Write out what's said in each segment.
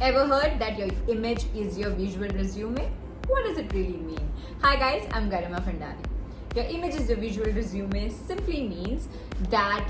Ever heard that your image is your visual resume? What does it really mean? Hi guys, I'm Garima Fandani. Your image is your visual resume simply means that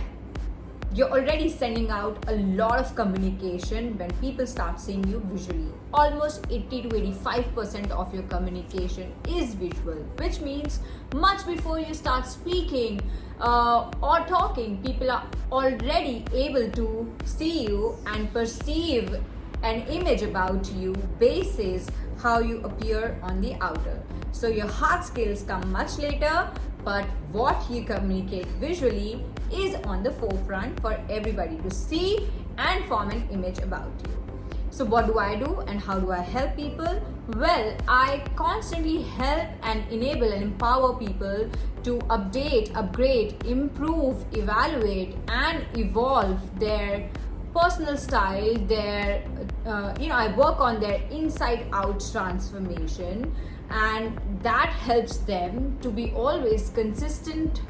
you're already sending out a lot of communication when people start seeing you visually. Almost 80 to 85% of your communication is visual, which means much before you start speaking or talking, people are already able to see you and perceive an image about you basis how you appear on the outer. So your hard skills come much later, but what you communicate visually is on the forefront for everybody to see and form an image about you. So what do I do and how do I help people? Well, I constantly help and enable and empower people to update, upgrade, improve, evaluate and evolve their personal style, their I work on their inside out transformation, and that helps them to be always consistent,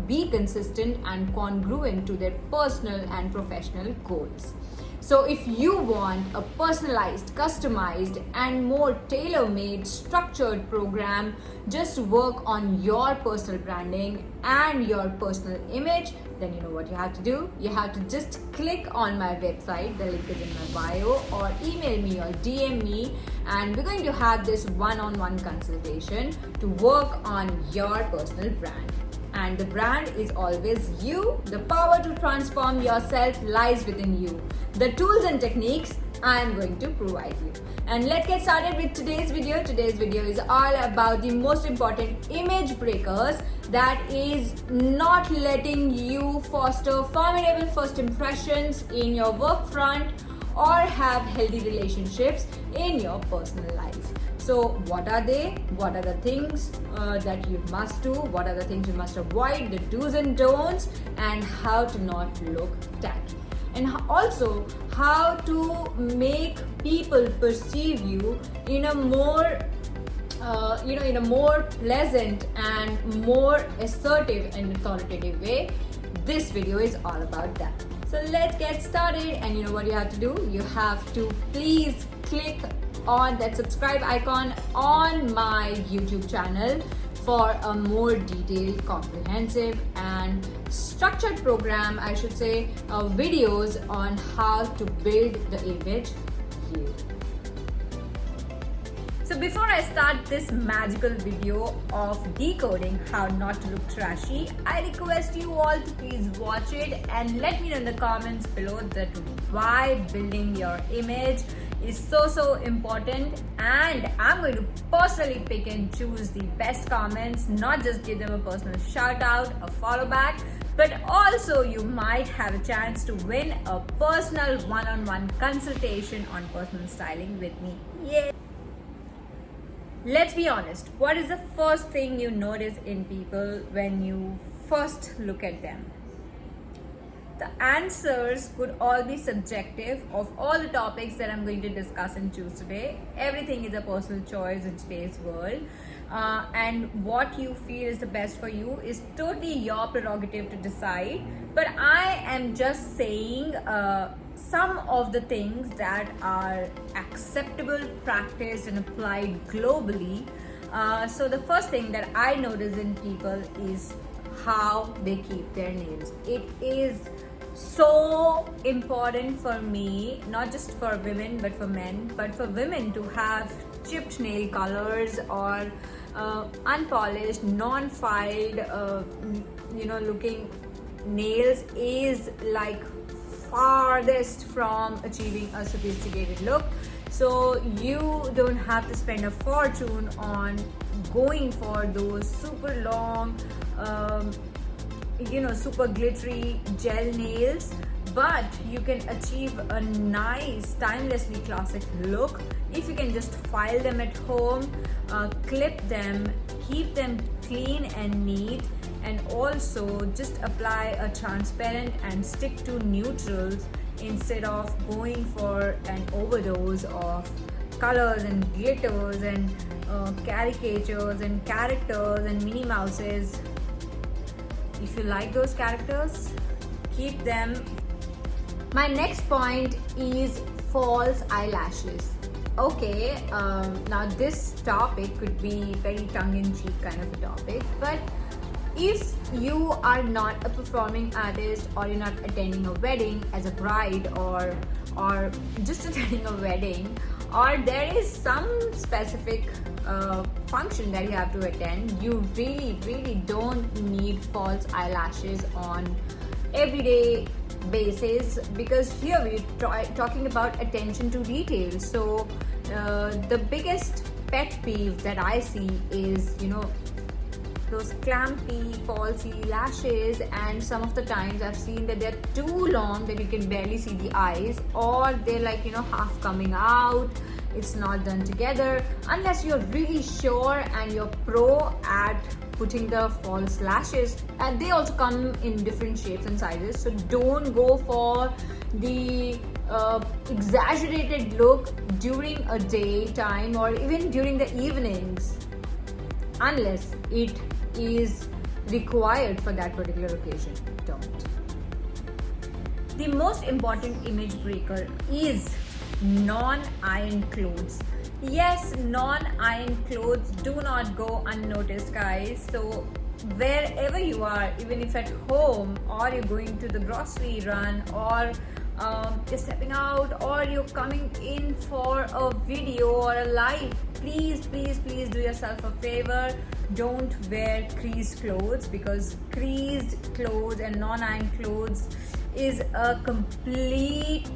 be consistent and congruent to their personal and professional goals. So if you want a personalized, customized and more tailor-made structured program just to work on your personal branding and your personal image, then you know what you have to do. You have to just click on my website, the link is in my bio, or email me or DM me, and we're going to have this one-on-one consultation to work on your personal brand. And the brand is always you. The power to transform yourself lies within you. The tools and techniques I am going to provide you. And let's get started with today's video. Today's video is all about the most important image breakers that is not letting you foster formidable first impressions in your work front or have healthy relationships in your personal life. So what are they? What are the things that you must do? What are the things you must avoid? The do's and don'ts, and how to not look tacky. And also how to make people perceive you in a more in a more pleasant and more assertive and authoritative way. This video is all about that. So let's get started, and you know what you have to do? You have to please click on that subscribe icon on my YouTube channel for a more detailed, comprehensive and structured program, I should say, videos on how to build the image you. So before I start this magical video of decoding how not to look trashy, I request you all to please watch it and let me know in the comments below that why building your image is so important, and I'm going to personally pick and choose the best comments, not just give them a personal shout out, a follow back, but also you might have a chance to win a personal one-on-one consultation on personal styling with me. Yay! Let's be honest, what is the first thing you notice in people when you first look at them? The answers could all be subjective of all the topics that I'm going to discuss and choose today. Everything is a personal choice in today's world. And what you feel is the best for you is totally your prerogative to decide. But I am just saying some of the things that are acceptable, practiced and applied globally. So the first thing that I notice in people is how they keep their nails. It is so important for me, not just for women but for men, but for women to have chipped nail colors or unpolished, non-filed looking nails is like farthest from achieving a sophisticated look. So you don't have to spend a fortune on going for those super long super glittery gel nails, but you can achieve a nice timelessly classic look if you can just file them at home, clip them, keep them clean and neat, and also just apply a transparent and stick to neutrals instead of going for an overdose of colors and glitters and caricatures and characters and Minnie Mouses. If you like those characters, keep them. My next point is false eyelashes. Okay, now this topic could be very tongue-in-cheek kind of a topic, but if you are not a performing artist, or you're not attending a wedding as a bride, or just attending a wedding, or there is some specific function that you have to attend, you really don't need false eyelashes on everyday basis, because here we're talking about attention to detail. So the biggest pet peeve that I see is, those clampy, falsy lashes, and some of the times I've seen that they're too long that you can barely see the eyes, or they're like, half coming out. It's not done together. Unless you're really sure and you're pro at putting the false lashes, and they also come in different shapes and sizes, so don't go for the exaggerated look during a daytime or even during the evenings, unless it is required for that particular occasion. Don't. The most important image breaker is non-ironed clothes. Yes, non-ironed clothes do not go unnoticed, guys. So wherever you are, even if at home, or you're going to the grocery run, or you're stepping out, or you're coming in for a video or a live, please do yourself a favor. Don't wear creased clothes, because creased clothes and non-ironed clothes is a complete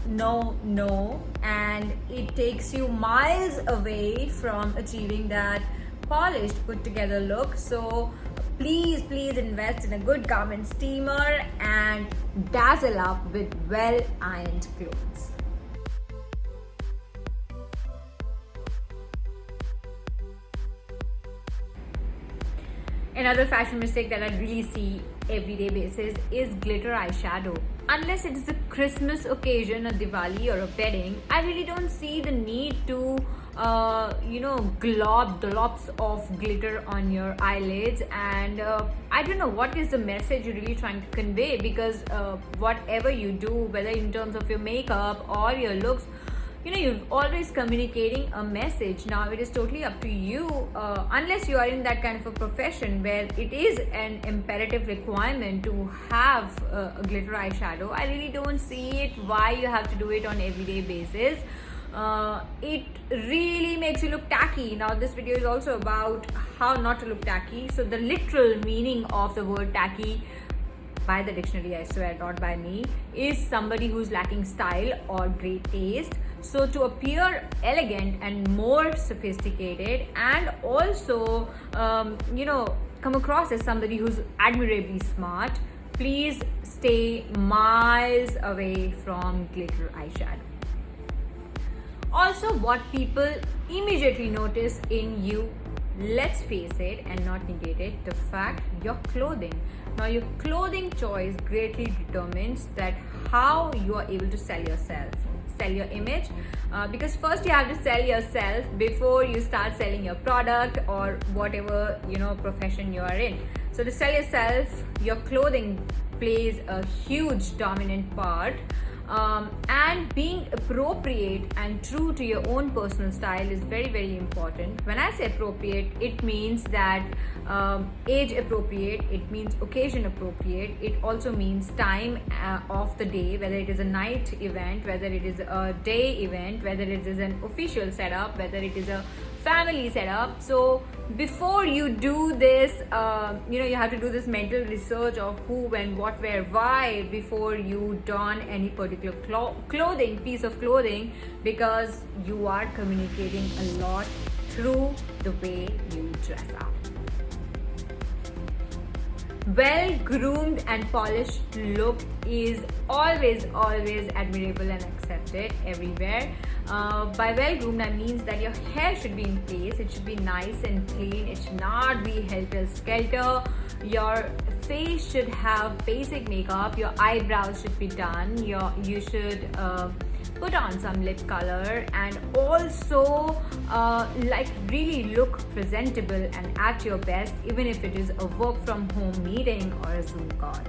no, and it takes you miles away from achieving that polished, put together look. So please invest in a good garment steamer and dazzle up with well ironed clothes. Another fashion mistake that I really see everyday basis is glitter eyeshadow. Unless it is a Christmas occasion, a Diwali, or a wedding, I really don't see the need to glob dollops of glitter on your eyelids. And I don't know what is the message you're really trying to convey, because whatever you do, whether in terms of your makeup or your looks, you're always communicating a message. Now it is totally up to you, unless you are in that kind of a profession where it is an imperative requirement to have a glitter eyeshadow. I really don't see it why you have to do it on everyday basis. It really makes you look tacky. Now this video is also about how not to look tacky. So the literal meaning of the word tacky, by the dictionary, I swear, not by me, is somebody who's lacking style or great taste. So to appear elegant and more sophisticated, and also come across as somebody who's admirably smart, please stay miles away from glitter eyeshadow. Also, what people immediately notice in you, let's face it and not negate it, the fact, your clothing. Now your clothing choice greatly determines that how you are able to sell yourself, sell your image, because first you have to sell yourself before you start selling your product or whatever profession you are in. So to sell yourself, your clothing plays a huge dominant part. And being appropriate and true to your own personal style is very important. When I say appropriate, it means that age appropriate, it means occasion appropriate, it also means time of the day, whether it is a night event, whether it is a day event, whether it is an official setup, whether it is a family setup. So before you do this, you have to do this mental research of who, when, what, where, why before you don any particular piece of clothing, because you are communicating a lot through the way you dress up. Well-groomed and polished look is always admirable and accepted everywhere. By well-groomed, I means that your hair should be in place, it should be nice and clean, it should not be helter-skelter. Your face should have basic makeup, your eyebrows should be done, you should put on some lip color, and also really look presentable and at your best, even if it is a work from home meeting or a Zoom call.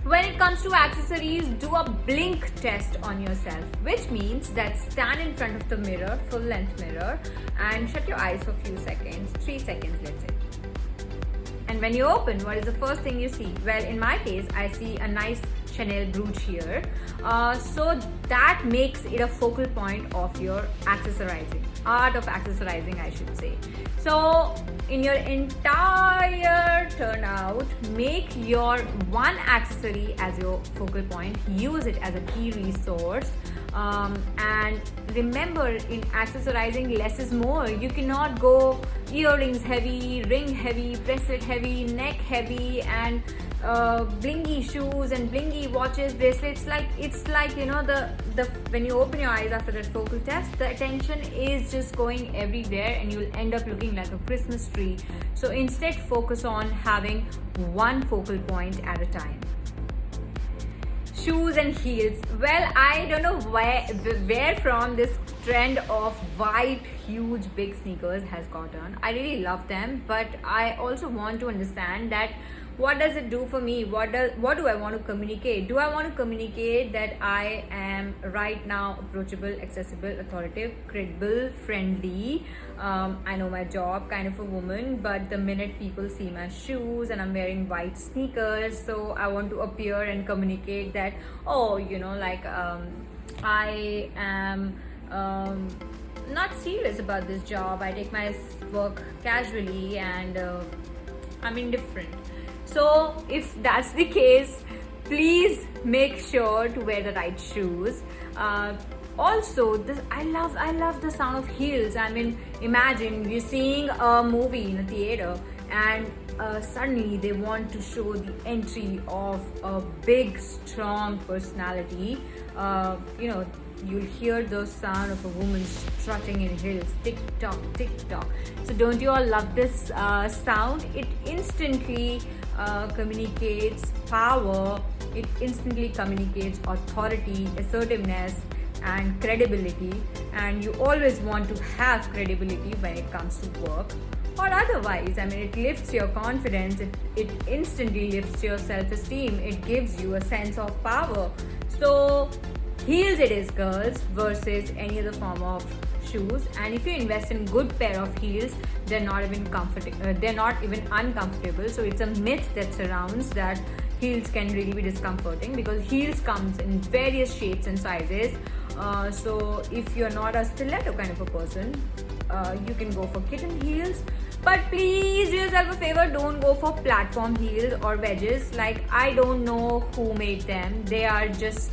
When it comes to accessories, do a blink test on yourself, which means that stand in front of the mirror, full length mirror, and shut your eyes for a few seconds, 3 seconds let's say. And when you open, what is the first thing you see? Well, in my case, I see a nice Chanel brooch here. So that makes it a focal point of your accessorizing, art of accessorizing, I should say. So in your entire turnout, make your one accessory as your focal point, use it as a key resource. And remember, in accessorizing, less is more. You cannot go earrings heavy, ring heavy, bracelet heavy, neck heavy, and blingy shoes and blingy watches, bracelets. It's like the when you open your eyes after that focal test, the attention is just going everywhere and you'll end up looking like a Christmas tree. So instead, focus on having one focal point at a time. Shoes and heels. Well, I don't know where from this trend of white, huge, big sneakers has gotten. I really love them, but I also want to understand that what does it do for me? What do I want to communicate? Do I want to communicate that I am right now approachable, accessible, authoritative, credible, friendly, I know my job kind of a woman, but the minute people see my shoes and I'm wearing white sneakers, so I want to appear and communicate that, I am not serious about this job. I take my work casually and I'm indifferent. So if that's the case, please make sure to wear the right shoes. Also, I love the sound of heels. I mean, imagine you're seeing a movie in a theater and suddenly they want to show the entry of a big, strong personality. You'll hear the sound of a woman strutting in heels, tick tock, tick tock. So don't you all love this sound? It instantly communicates power. It instantly communicates authority, assertiveness, and credibility. And you always want to have credibility when it comes to work or otherwise. I mean, it lifts your confidence. It instantly lifts your self-esteem. It gives you a sense of power. So heels it is, girls, versus any other form of shoes. And if you invest in good pair of heels, they're not even uncomfortable. So it's a myth that surrounds that heels can really be discomforting, because heels comes in various shapes and sizes. So if you're not a stiletto kind of a person, you can go for kitten heels. But please do yourself a favor, don't go for platform heels or wedges. Like, I don't know who made them. They are just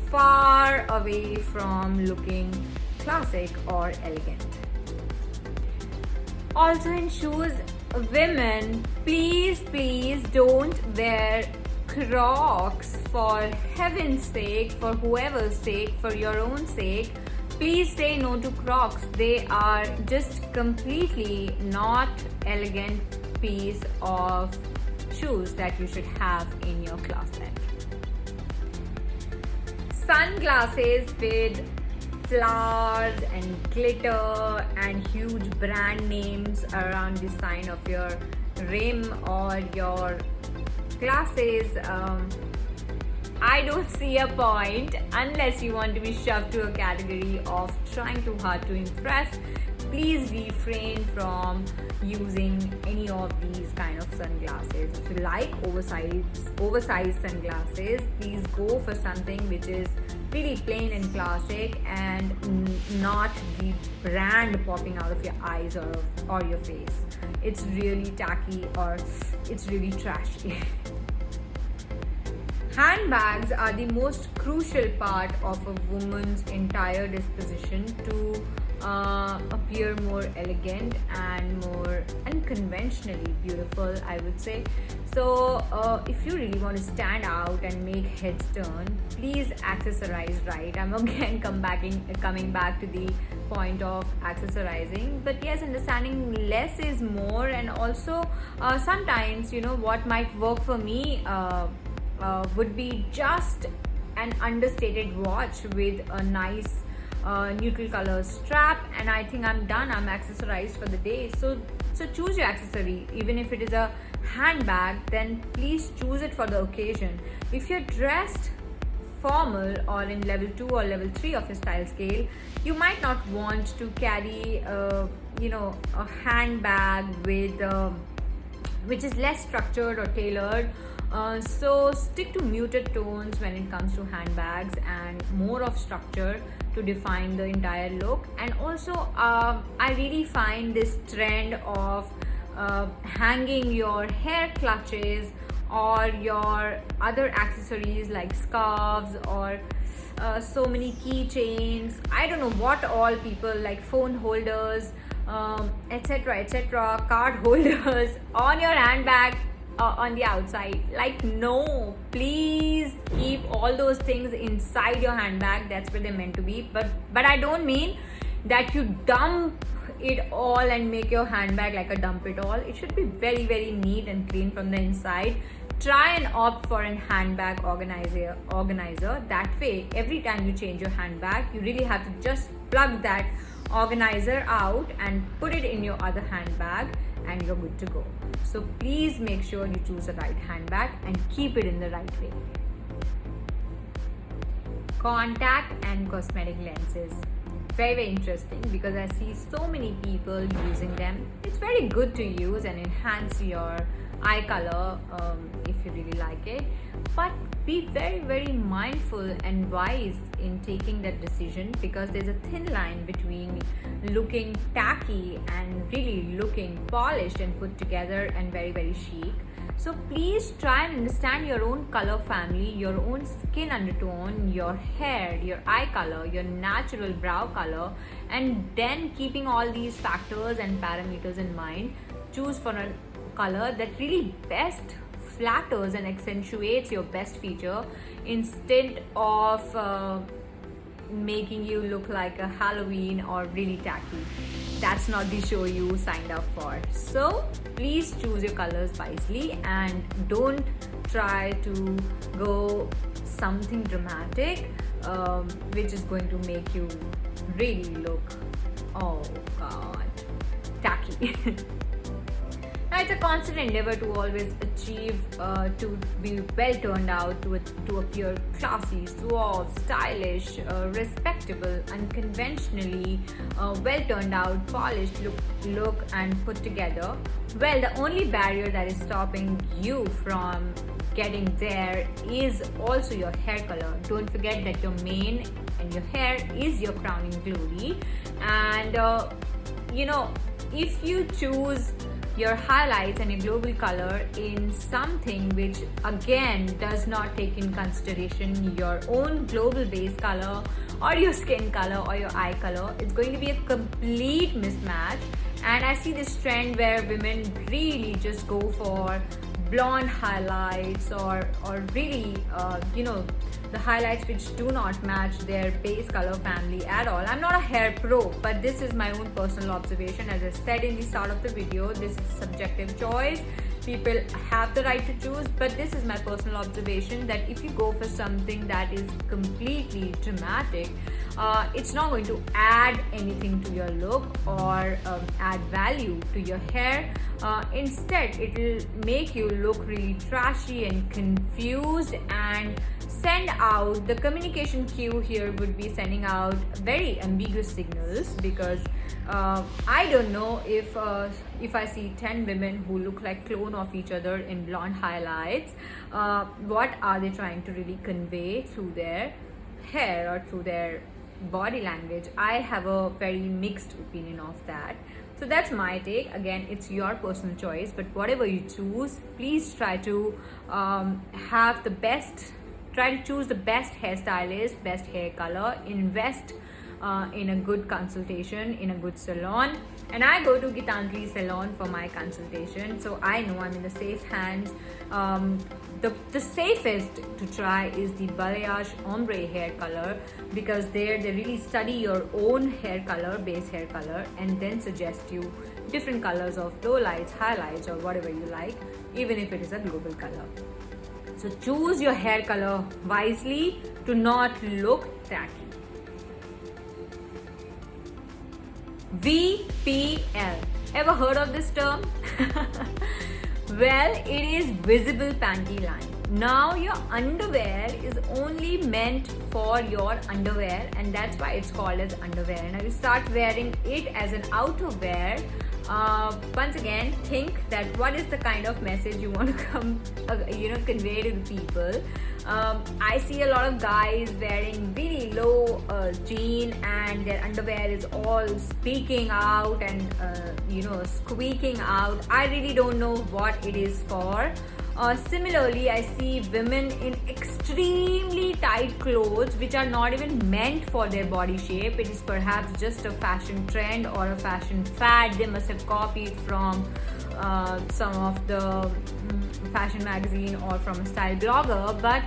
far away from looking classic or elegant. Also in shoes, women, please don't wear Crocs, for heaven's sake, for whoever's sake, for your own sake. Please say no to Crocs. They are just completely not elegant piece of shoes that you should have in your closet. Sunglasses with flowers and glitter and huge brand names around the sign of your rim or your glasses. I don't see a point unless you want to be shoved to a category of trying too hard to impress. Please refrain from using any of these kind of sunglasses. If you like oversized sunglasses, please go for something which is really plain and classic and not the brand popping out of your eyes or your face. It's really tacky or it's really trashy. Handbags are the most crucial part of a woman's entire disposition to appear more elegant and more unconventionally beautiful, I would say. So if you really want to stand out and make heads turn, please accessorize right. I'm again coming back to the point of accessorizing. But yes, understanding less is more, and also sometimes what might work for me would be just an understated watch with a nice neutral color strap, and I think I'm done. I'm accessorized for the day. So So choose your accessory. Even if it is a handbag, then please choose it for the occasion. If you're dressed formal or in level 2 or level 3 of your style scale, you might not want to carry a handbag with which is less structured or tailored. So stick to muted tones when it comes to handbags and more of structure to define the entire look. And also I really find this trend of hanging your hair clutches or your other accessories like scarves or so many keychains, I don't know what all people like, phone holders, etc., card holders on your handbag on the outside. Like, no, please keep all those things inside your handbag. That's where they're meant to be. But I don't mean that you dump it all and make your handbag like a dump it all. It should be very, very neat and clean from the inside. Try and opt for a handbag organizer. That way, every time you change your handbag, you really have to just plug that organizer out and put it in your other handbag and you're good to go. So please make sure you choose the right handbag and keep it in the right way. Contact and cosmetic lenses. Very, very interesting because I see so many people using them. It's very good to use and enhance your eye color if you really like it, but be very, very mindful and wise in taking that decision, because there's a thin line between looking tacky and really looking polished and put together and very, very chic. So please try and understand your own color family, your own skin undertone, your hair, your eye color, your natural brow color, and then keeping all these factors and parameters in mind, choose for a color that really best flatters and accentuates your best feature instead of making you look like a Halloween or really tacky. That's not the show you signed up for. So please choose your colors wisely and don't try to go something dramatic which is going to make you really look, oh god, tacky. Now, it's a constant endeavor to always achieve, to be well turned out, to appear classy, suave, stylish, respectable, unconventionally well turned out, polished look and put together. Well, the only barrier that is stopping you from getting there is also your hair color. Don't forget that your mane and your hair is your crowning glory. And if you choose your highlights and your global color in something which again does not take in consideration your own global base color or your skin color or your eye color, it's going to be a complete mismatch. And I see this trend where women really just go for blonde highlights or really the highlights which do not match their base color family at all. I'm not a hair pro, but this is my own personal observation. As I said in the start of the video, this is subjective choice. People have the right to choose, but this is my personal observation that if you go for something that is completely dramatic, it's not going to add anything to your look or add value to your hair. Instead, it will make you look really trashy and confused and send out, the communication cue here would be sending out very ambiguous signals, because I don't know if I see 10 women who look like clone of each other in blonde highlights, what are they trying to really convey through their hair or through their body language? I have a very mixed opinion of that. So that's my take. Again, it's your personal choice, but whatever you choose, please try to try to choose the best hairstylist, best hair color, invest in a good consultation, in a good salon. And I go to Gitanjali salon for my consultation, so I know I'm in the safe hands. The safest to try is the balayage ombre hair color, because there they really study your own hair color, base hair color, and then suggest you different colors of lowlights, highlights, or whatever you like, even if it is a global color. So choose your hair color wisely to not look tacky. VPL. Ever heard of this term? Well, it is visible panty line. Now your underwear is only meant for your underwear, and that's why it's called as underwear. Now you start wearing it as an outerwear. Once again, think that what is the kind of message you want to convey to the people. I see a lot of guys wearing really low jean, and their underwear is all speaking out and squeaking out. I really don't know what it is for. Similarly, I see women in extremely tight clothes which are not even meant for their body shape. It is perhaps just a fashion trend or a fashion fad. They must have copied from some of the fashion magazine or from a style blogger. But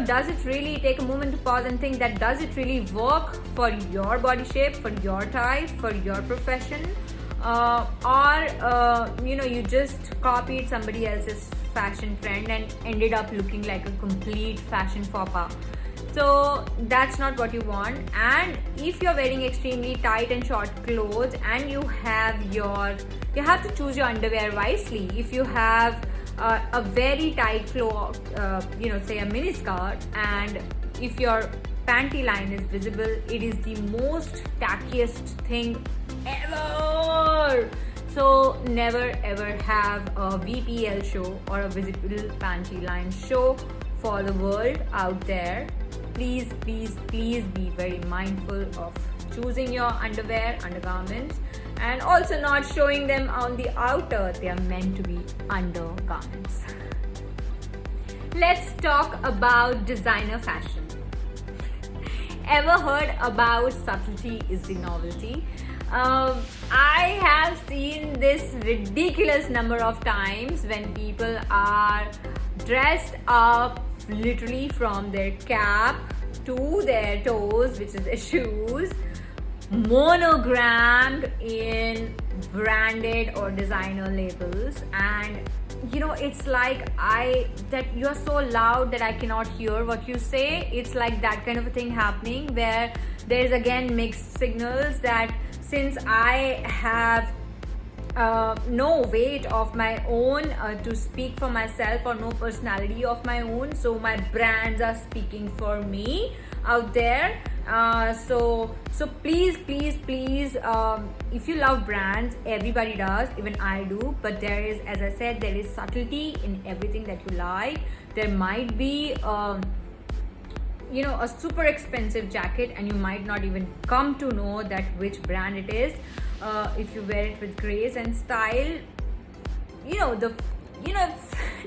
does it really, take a moment to pause and think that does it really work for your body shape, for your type, for your profession? Or you just copied somebody else's fashion trend and ended up looking like a complete fashion faux pas. So that's not what you want. And if you're wearing extremely tight and short clothes, and you have to choose your underwear wisely. If you have a very tight cloth, say a mini skirt, and if your panty line is visible, it is the most tackiest thing ever. So never ever have a VPL show or a visible panty line show for the world out there. Please, please, please be very mindful of choosing your undergarments, and also not showing them on the outer. They are meant to be undergarments. Let's talk about designer fashion. Ever heard about subtlety is the novelty? I have seen this ridiculous number of times when people are dressed up literally from their cap to their toes, which is their shoes, monogrammed in branded or designer labels. And it's like that you're so loud that I cannot hear what you say. It's like that kind of a thing happening, where there's again mixed signals that since I have no weight of my own to speak for myself, or no personality of my own, so my brands are speaking for me out there. So please, if you love brands, everybody does, even I do, but there is, as I said, there is subtlety in everything that you like. There might be a super expensive jacket, and you might not even come to know that which brand it is. If you wear it with grace and style,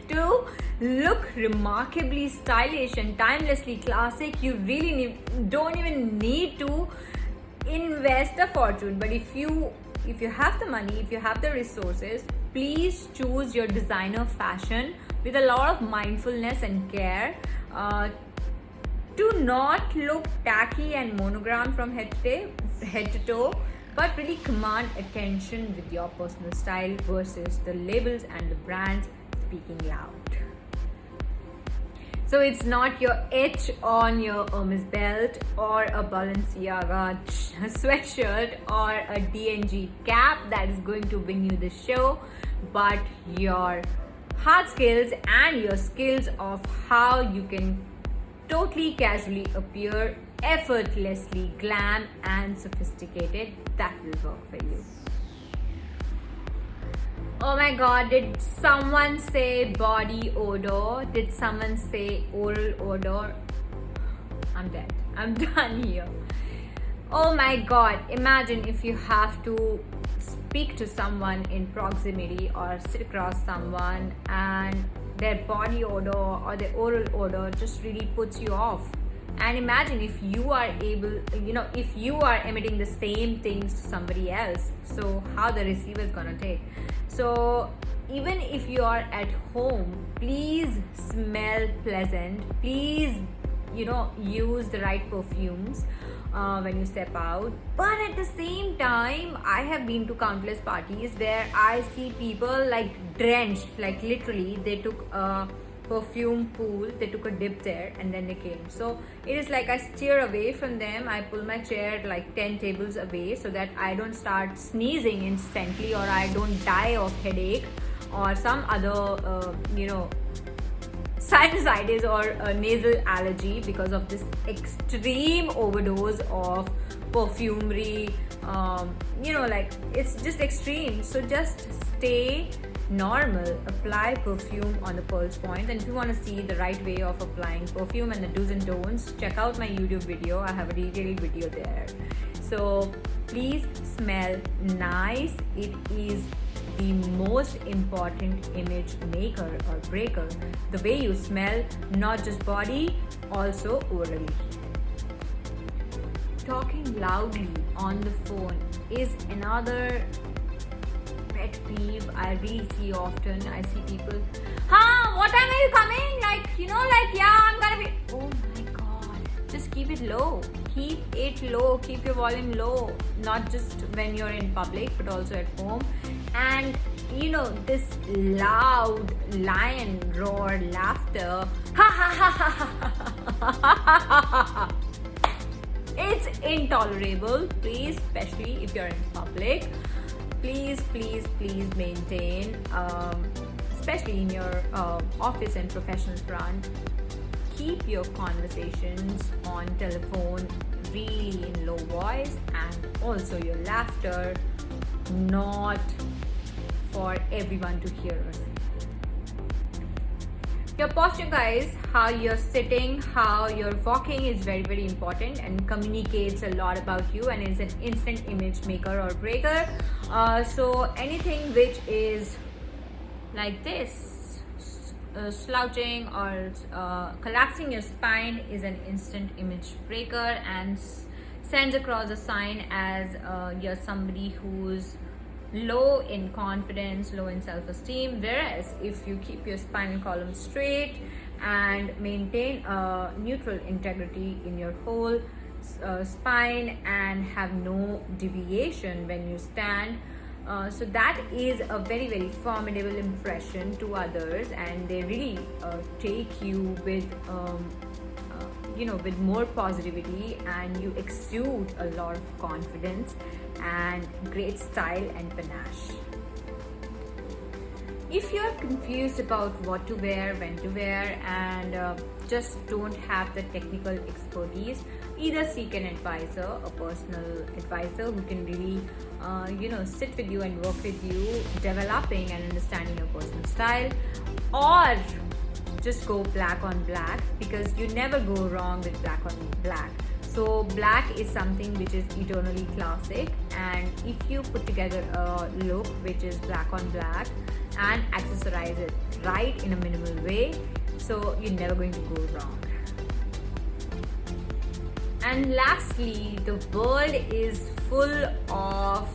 to look remarkably stylish and timelessly classic, you really don't even need to invest a fortune. But if you have the money, if you have the resources, please choose your designer fashion with a lot of mindfulness and care. Do not look tacky and monogram from head to toe, but really command attention with your personal style versus the labels and the brands speaking loud. So it's not your H on your Hermes belt, or a Balenciaga sweatshirt, or a D&G cap that is going to win you the show, but your hard skills and your skills of how you can totally casually appear effortlessly glam and sophisticated, that will work for you. Oh my god, did someone say body odor? Did someone say oral odor? I'm dead. I'm done here. Oh my god, imagine if you have to speak to someone in proximity or sit across someone, and their body odor or their oral odor just really puts you off. And imagine if you are if you are emitting the same things to somebody else, so how the receiver is gonna take. So even if you are at home, please smell pleasant. Please, use the right perfumes when you step out. But at the same time, I have been to countless parties where I see people like drenched, like literally they took a perfume pool. They took a dip there and then they came. So it is like I steer away from them. I pull my chair like 10 tables away so that I don't start sneezing instantly, or I don't die of headache or some other sinusitis or a nasal allergy because of this extreme overdose of perfumery. Like it's just extreme. So just stay normal, apply perfume on the pulse points. And if you want to see the right way of applying perfume and the do's and don'ts, check out my YouTube video. I have a detailed video there. So please smell nice. It is the most important image maker or breaker. The way you smell, not just body, also orally. Talking loudly on the phone is another pet peeve I really see often. I see people, what time are you coming? I'm gonna be. Oh my god, just keep it low. Keep it low, keep your volume low, not just when you're in public but also at home. And this loud lion roar laughter, it's intolerable. Please, especially if you're in public, please maintain, especially in your office and professional front, keep your conversations on telephone really in low voice, and also your laughter not for everyone to hear or see. Your posture, guys, how you're sitting, how you're walking is very, very important and communicates a lot about you and is an instant image maker or breaker. So anything which is like this, slouching or collapsing your spine is an instant image breaker and sends across a sign as you're somebody who's low in confidence, low in self-esteem. Whereas if you keep your spinal column straight and maintain a neutral integrity in your whole spine and have no deviation when you stand, so that is a very, very formidable impression to others, and they really take you with with more positivity, and you exude a lot of confidence and great style and panache. If you're confused about what to wear, when to wear, and just don't have the technical expertise, either seek an advisor, a personal advisor who can really sit with you and work with you, developing and understanding your personal style, or just go black on black, because you never go wrong with black on black. So black is something which is eternally classic, and if you put together a look which is black on black and accessorize it right in a minimal way, so you're never going to go wrong. And lastly, the world is full of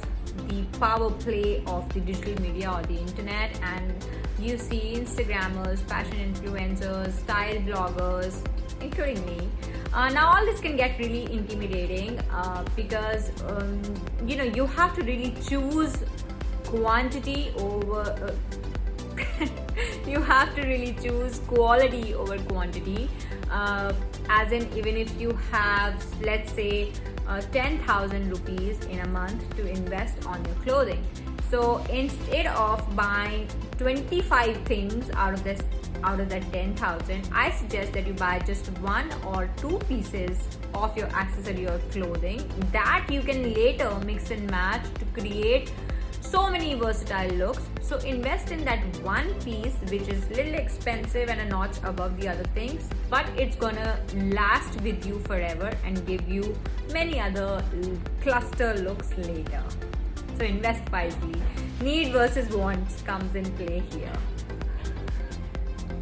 the power play of the digital media or the internet, and you see Instagrammers, fashion influencers, style bloggers, including me. Now all this can get really intimidating because you have to really choose quantity over you have to really choose quality over quantity, as in, even if you have, let's say, 10,000 rupees in a month to invest on your clothing, so instead of buying 25 things out of that 10,000, I suggest that you buy just 1 or 2 pieces of your accessory or clothing that you can later mix and match to create so many versatile looks. So invest in that one piece which is little expensive and a notch above the other things, but it's gonna last with you forever and give you many other cluster looks later. So invest wisely. Need versus wants comes in play here.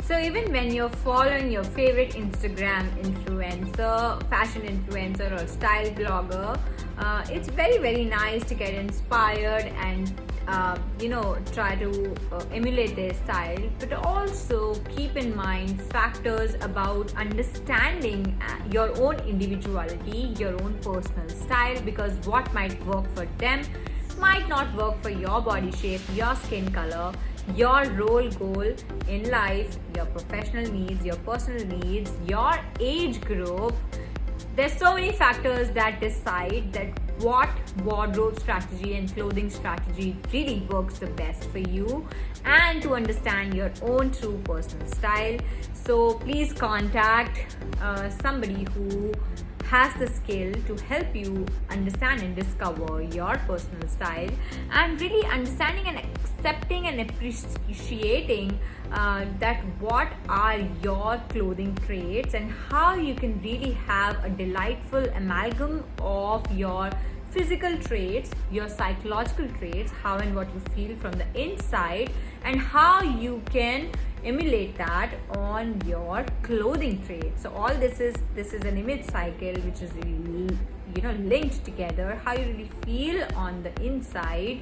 So even when you're following your favorite Instagram influencer, fashion influencer or style blogger, it's very, very nice to get inspired and try to emulate their style, but also keep in mind factors about understanding your own individuality, your own personal style, because what might work for them might not work for your body shape, your skin color, your role goal in life, your professional needs, your personal needs, your age group. There's so many factors that decide that what wardrobe strategy and clothing strategy really works the best for you, and to understand your own true personal style. So please contact somebody who has the skill to help you understand and discover your personal style, and really understanding and accepting and appreciating that what are your clothing traits and how you can really have a delightful amalgam of your physical traits, your psychological traits, how and what you feel from the inside, and how you can emulate that on your clothing traits. So all this is an image cycle which is really linked together. How you really feel on the inside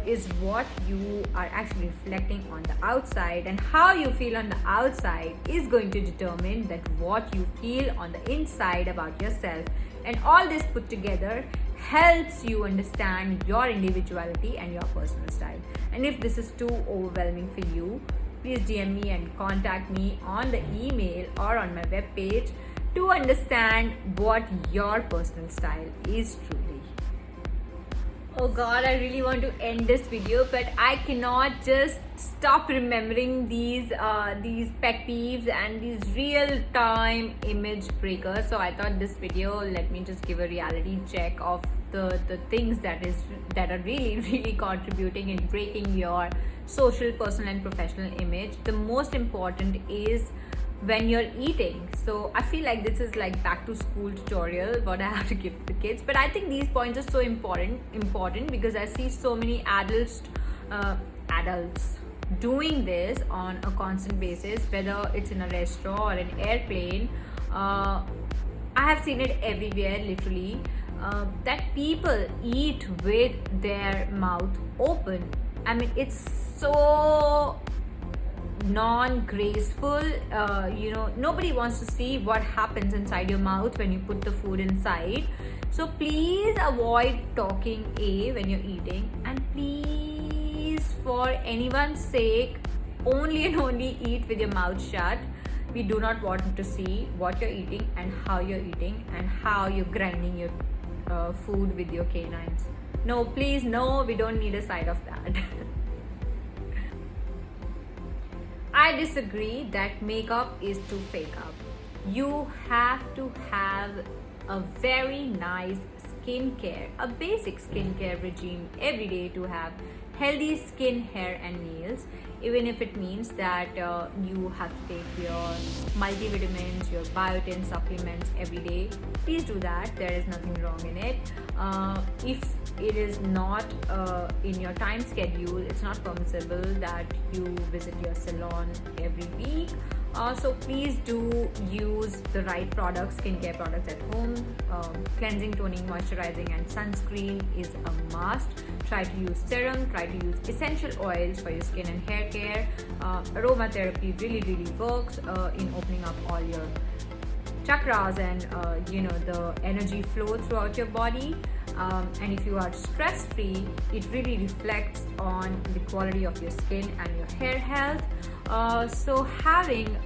is what you are actually reflecting on the outside, and how you feel on the outside is going to determine that what you feel on the inside about yourself. And all this put together helps you understand your individuality and your personal style. And if this is too overwhelming for you, please DM me and contact me on the email or on my webpage to understand what your personal style is truly. Oh god, I really want to end this video, but I cannot just stop remembering these pet peeves and these real-time image breakers. So I thought this video, let me just give a reality check of the things that are really contributing in breaking your social, personal and professional image. The most important is when you're eating. So I feel like this is like back to school tutorial what I have to give to the kids, but I think these points are so important because I see so many adults doing this on a constant basis, whether it's in a restaurant or an airplane. I have seen it everywhere, literally, that people eat with their mouth open. I mean, it's so non-graceful. Nobody wants to see what happens inside your mouth when you put the food inside. So please avoid talking when you're eating, and please, for anyone's sake, only and only eat with your mouth shut. We do not want to see what you're eating and how you're eating and how you're grinding your food with your canines. No, please, no, we don't need a side of that. I disagree that makeup is to fake up. You have to have a very nice skincare, a basic skincare regime every day to have healthy skin, hair and nails, even if it means that you have to take your multivitamins, your biotin supplements every day. Please do that. There is nothing wrong in it. If it is not in your time schedule, it's not permissible that you visit your salon every week. So please do use the right products, skincare products at home. Cleansing, toning, moisturizing and sunscreen is a must. Try to use serum, try to use essential oils for your skin and hair care. Aromatherapy really works in opening up all your chakras and the energy flow throughout your body. And if you are stress free, it really reflects on the quality of your skin and your hair health. So having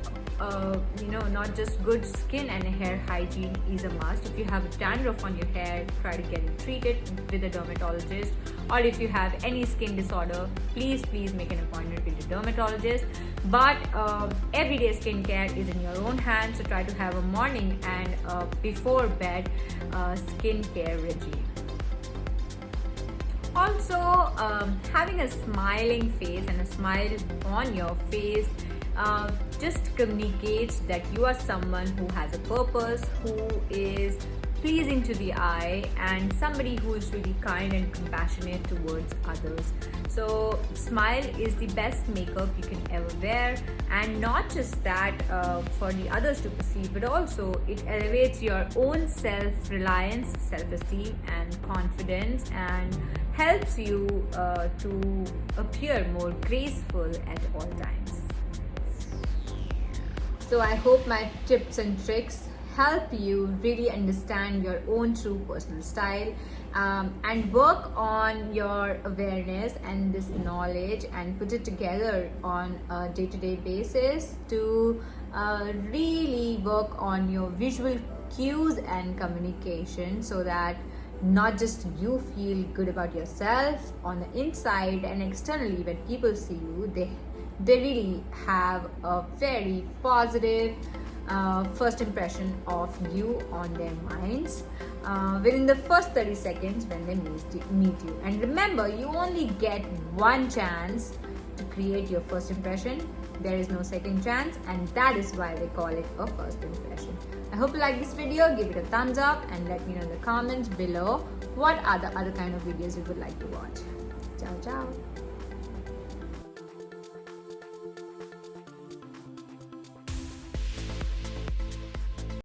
not just good skin and hair hygiene is a must. If you have dandruff on your hair, try to get it treated with a dermatologist. Or if you have any skin disorder, please make an appointment with a dermatologist. But everyday skincare is in your own hands, so try to have a morning and before bed skincare regime. Also, having a smiling face and a smile on your face just communicates that you are someone who has a purpose, who is pleasing to the eye, and somebody who is really kind and compassionate towards others. So smile is the best makeup you can ever wear, and not just that for the others to perceive, but also it elevates your own self-reliance, self-esteem and confidence, and helps you to appear more graceful at all times. So I hope my tips and tricks help you really understand your own true personal style, and work on your awareness and this knowledge and put it together on a day-to-day basis to really work on your visual cues and communication, so that not just you feel good about yourself on the inside, and externally when people see you, they really have a very positive first impression of you on their minds within the first 30 seconds when they meet you. And remember, you only get one chance to create your first impression. There is no second chance, and that is why they call it a first impression. I hope you like this video. Give it a thumbs up and let me know in the comments below what are the other kind of videos you would like to watch. Ciao, ciao.